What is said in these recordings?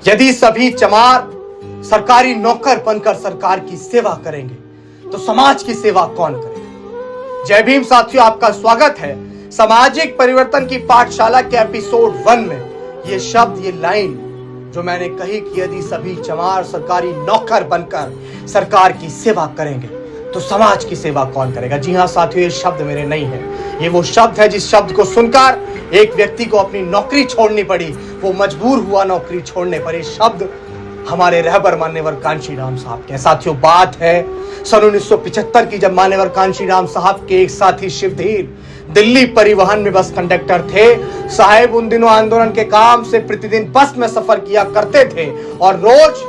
यदि सभी चमार सरकारी नौकर बनकर सरकार की सेवा करेंगे तो समाज की सेवा कौन करेगा। जय भीम साथियों, आपका स्वागत है सामाजिक परिवर्तन की पाठशाला के एपिसोड 1 में। ये शब्द, ये लाइन जो मैंने कही कि यदि सभी चमार सरकारी नौकर बनकर सरकार की सेवा करेंगे तो समाज की सेवा कौन करेगा। जी हाँ साथियों, ये शब्द मेरे नहीं है, ये वो शब्द है जिस शब्द को सुनकर एक व्यक्ति को अपनी नौकरी छोड़नी पड़ी, वो मजबूर हुआ नौकरी छोड़ने पर। ये शब्द हमारे रहबर मान्यवर कांशीराम साहब के। साथियों, बात है सन 1975 की, जब मान्यवर कांशीराम साहब के एक साथी शिवधीर दिल्ली परिवहन में बस कंडक्टर थे। साहेब उन दिनों आंदोलन के काम से प्रतिदिन बस में सफर किया करते थे और रोज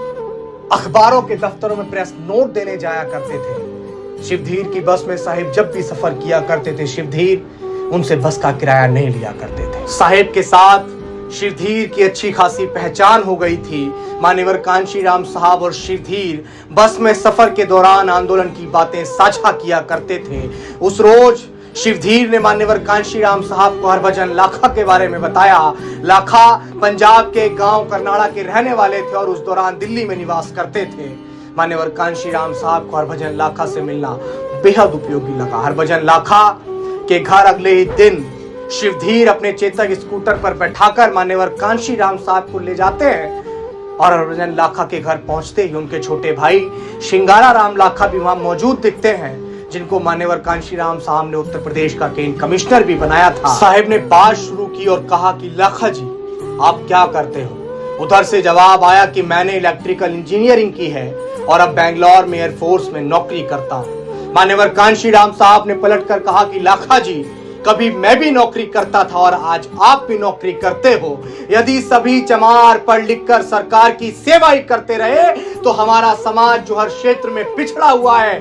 अखबारों के दफ्तरों में प्रेस नोट देने जाया करते थे। शिवधीर की बस में साहिब जब भी सफर किया करते थे, शिवधीर उनसे बस का किराया नहीं लिया करते थे। साहिब के साथ शिवधीर की अच्छी खासी पहचान हो गई थी। मान्यवर कांशीराम साहब और शिवधीर बस में सफर के दौरान आंदोलन की बातें साझा किया करते थे। उस रोज शिवधीर ने मान्यवर कांशीराम साहब को हरभजन लाखा के बारे में बताया। लाखा पंजाब के गांव करनाड़ा के रहने वाले थे और उस दौरान दिल्ली में निवास करते थे। मान्यवर कांशीराम साहब को हरभजन लाखा से मिलना बेहद उपयोगी लगा। हरभजन लाखा के घर अगले ही दिन शिवधीर अपने चेतक स्कूटर पर बैठाकर मान्यवर कांशीराम साहब को ले जाते हैं और हरभजन लाखा के घर पहुंचते ही उनके छोटे भाई शिंगारा राम लाखा भी वहां मौजूद दिखते हैं, जिनको मान्यवर कांशीराम साहब ने उत्तर प्रदेश का केंद्र कमिश्नर भी बनाया था। साहब ने बात शुरू की और कहा कि लाखा जी, आप क्या करते हो। उधर से जवाब आया कि मैंने इलेक्ट्रिकल इंजीनियरिंग की है और अब बेंगलोर में एयरफोर्स में नौकरी करता हूं। मान्यवर कांशीराम साहब ने पलटकर कहा कि लाखा जी, कभी मैं भी नौकरी करता था और आज आप भी नौकरी करते हो। यदि सभी चमार पढ़ लिख कर सरकार की सेवा ही करते रहे तो हमारा समाज जो हर क्षेत्र में पिछड़ा हुआ है,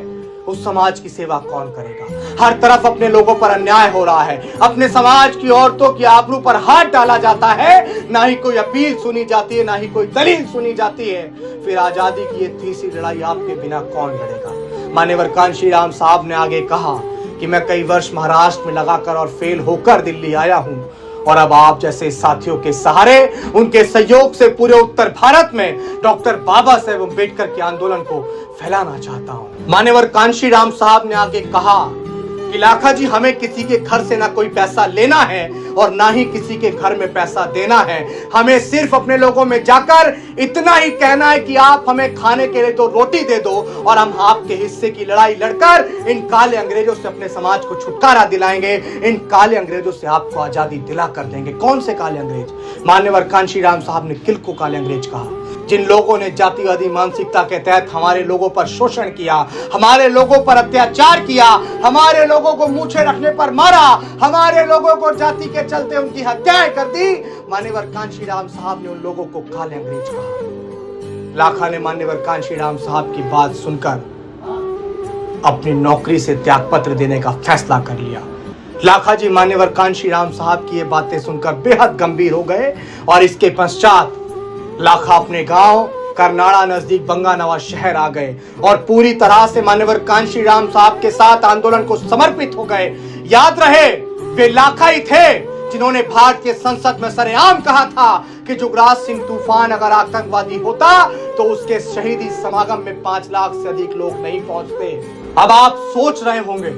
उस समाज की सेवा कौन करेगा। हर तरफ अपने लोगों पर अन्याय हो रहा है, अपने समाज की औरतों की आबरू पर हाथ डाला जाता है, ना ही कोई अपील सुनी जाती है, ना ही कोई दलील सुनी जाती है। फिर आजादी की ये तीसरी लड़ाई आपके बिना कौन लड़ेगा। मान्यवर कांशीराम साहब ने आगे कहा कि मैं कई वर्ष महाराष्ट्र में लगाकर और फेल होकर दिल्ली आया हूं और अब आप जैसे साथियों के सहारे, उनके सहयोग से पूरे उत्तर भारत में डॉक्टर बाबा साहेब अम्बेडकर के आंदोलन को फैलाना चाहता हूं। मान्यवर कांशीराम साहब ने आगे कहा कि लाखा जी, हमें किसी के घर से ना कोई पैसा लेना है और ना ही किसी के घर में पैसा देना है। हमें सिर्फ अपने लोगों में जाकर इतना ही कहना है कि आप हमें खाने के लिए तो रोटी दे दो और हम आपके हिस्से की लड़ाई लड़कर इन काले अंग्रेजों से अपने समाज को छुटकारा दिलाएंगे। इन काले अंग्रेजों से आपको आजादी दिला कर देंगे। कौन से काले अंग्रेज। मान्यवर कांशीराम साहब ने किल को काले अंग्रेज कहा, जिन लोगों ने जातिवादी मानसिकता के तहत हमारे लोगों पर शोषण किया, हमारे लोगों पर अत्याचार किया, हमारे लोगों को मूछे रखने पर मारा, हमारे लोगों को जाति के चलते उनकी हत्याएं कर दी। मान्यवर कांशीराम साहब ने उन लोगों को काले अंग्रेज कहा। लाखा ने मान्यवर कांशीराम साहब की बात सुनकर अपनी नौकरी से त्यागपत्र देने का फैसला कर लिया। लाखा जी मान्यवर कांशीराम साहब की ये बातें सुनकर बेहद गंभीर हो गए और इसके पश्चात लाखा अपने गांव करनाड़ा नजदीक बंगानवा शहर आ गए और पूरी तरह से मान्यवर कांशीराम साहब के साथ आंदोलन को समर्पित हो गए। याद रहे, वे लाखा ही थे जिन्होंने भारतीय संसद में सरेआम कहा था कि जुगराज सिंह तूफान अगर आतंकवादी होता तो उसके शहीदी समागम में 5 लाख से अधिक लोग नहीं पहुंचते। अब आप सोच रहे होंगे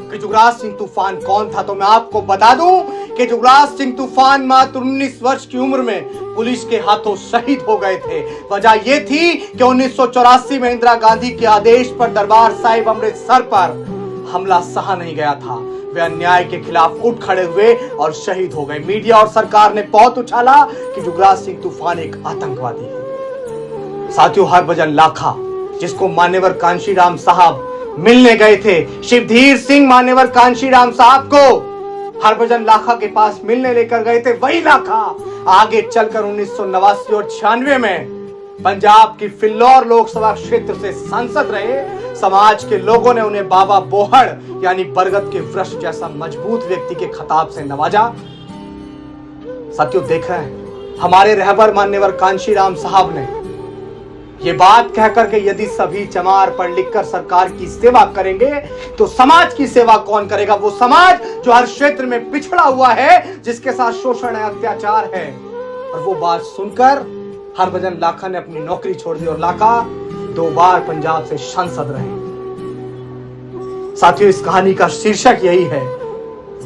कि जुगराज सिंह तूफान कौन था, तो मैं आपको बता दूं कि जुगराज सिंह तूफान मात्र 19 वर्ष की उम्र में पुलिस के हाथों शहीद हो गए थे। वजह यह थी कि 1984 में इंदिरा गांधी के आदेश पर दरबार साहिब अमृतसर पर हमला सहा नहीं गया था। वे अन्याय के खिलाफ उठ खड़े हुए और शहीद हो गए। मीडिया और सरकार ने बहुत उछाला कि जुगराज सिंह तूफान एक आतंकवादी है। साथियों, हरभजन लाखा, जिसको मान्यवर कांशीराम साहब मिलने गए थे, शिवधीर सिंह मान्यवर कांशीराम साहब को हरभजन लाखा के पास मिलने लेकर गए थे, वही लाखा आगे चलकर 1989 और 96 में पंजाब की फिल्लौर लोकसभा क्षेत्र से सांसद रहे। समाज के लोगों ने उन्हें बाबा बोहड़ यानी बरगद के वृक्ष जैसा मजबूत व्यक्ति के खिताब से नवाजा। साथियों, देख रहे हैं हमारे रहबर मान्यवर कांशीराम साहब ने ये बात कहकर के यदि सभी चमार पढ़ लिख कर सरकार की सेवा करेंगे तो समाज की सेवा कौन करेगा। वो समाज जो हर क्षेत्र में पिछड़ा हुआ है, जिसके साथ शोषण है, अत्याचार है। और वो बात सुनकर हरभजन लाखा ने अपनी नौकरी छोड़ दी और लाखा 2 बार पंजाब से सांसद रहे। साथियों, इस कहानी का शीर्षक यही है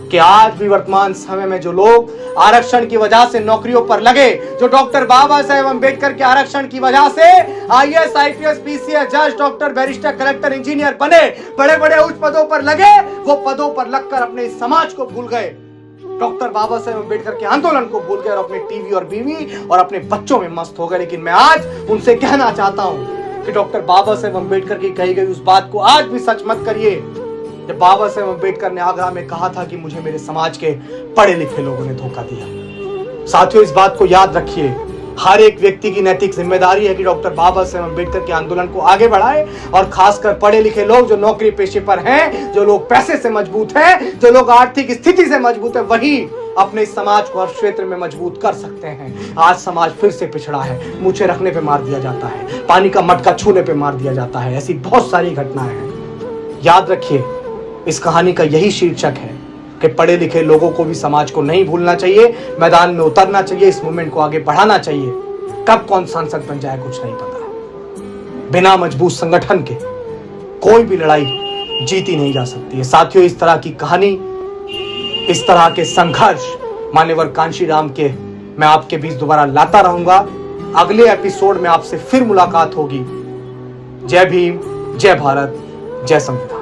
कि आज भी वर्तमान समय में जो लोग आरक्षण की वजह से नौकरियों पर लगे, जो डॉक्टर बाबा साहेब अम्बेडकर के आरक्षण की वजह से आईएएस, आईपीएस, पीसीएस, जज, डॉक्टर, बैरिस्टर, कलेक्टर, इंजीनियर बने, बड़े बड़े उच्च पदों पर लगे, वो पदों पर लगकर अपने समाज को भूल गए, डॉक्टर बाबा साहेब अम्बेडकर के आंदोलन को भूल गए और अपने टीवी और बीवी और अपने बच्चों में मस्त हो गए। लेकिन मैं आज उनसे कहना चाहता हूं कि डॉक्टर बाबा साहेब अम्बेडकर की कही गई उस बात को आज भी सच मत करिए जब बाबा साहेब अम्बेडकर ने आगरा में कहा था कि मुझे मेरे समाज के पढ़े लिखे लोगों ने धोखा दिया। साथियों, इस बात को याद रखिए, हर एक व्यक्ति की नैतिक जिम्मेदारी है कि डॉक्टर बाबा साहेब अम्बेडकर के आंदोलन को आगे बढ़ाए और खासकर पढ़े लिखे लोग, जो नौकरी पेशे पर हैं, जो लोग पैसे से मजबूत हैं, जो लोग आर्थिक स्थिति से मजबूत है, वही अपने समाज को हर क्षेत्र में मजबूत कर सकते हैं। आज समाज फिर से पिछड़ा है, मूछें रखने पे मार दिया जाता है, पानी का मटका छूने पे मार दिया जाता है, ऐसी बहुत सारी घटनाएं हैं। याद रखिए, इस कहानी का यही शीर्षक है कि पढ़े लिखे लोगों को भी समाज को नहीं भूलना चाहिए, मैदान में उतरना चाहिए, इस मूवमेंट को आगे बढ़ाना चाहिए। कब कौन सांसद बन जाए कुछ नहीं पता। बिना मजबूत संगठन के कोई भी लड़ाई जीती नहीं जा सकती है। साथियों, इस तरह की कहानी, इस तरह के संघर्ष मान्यवर कांशीराम के मैं आपके बीच दोबारा लाता रहूंगा। अगले एपिसोड में आपसे फिर मुलाकात होगी। जय भीम, जय भारत, जय संविधान।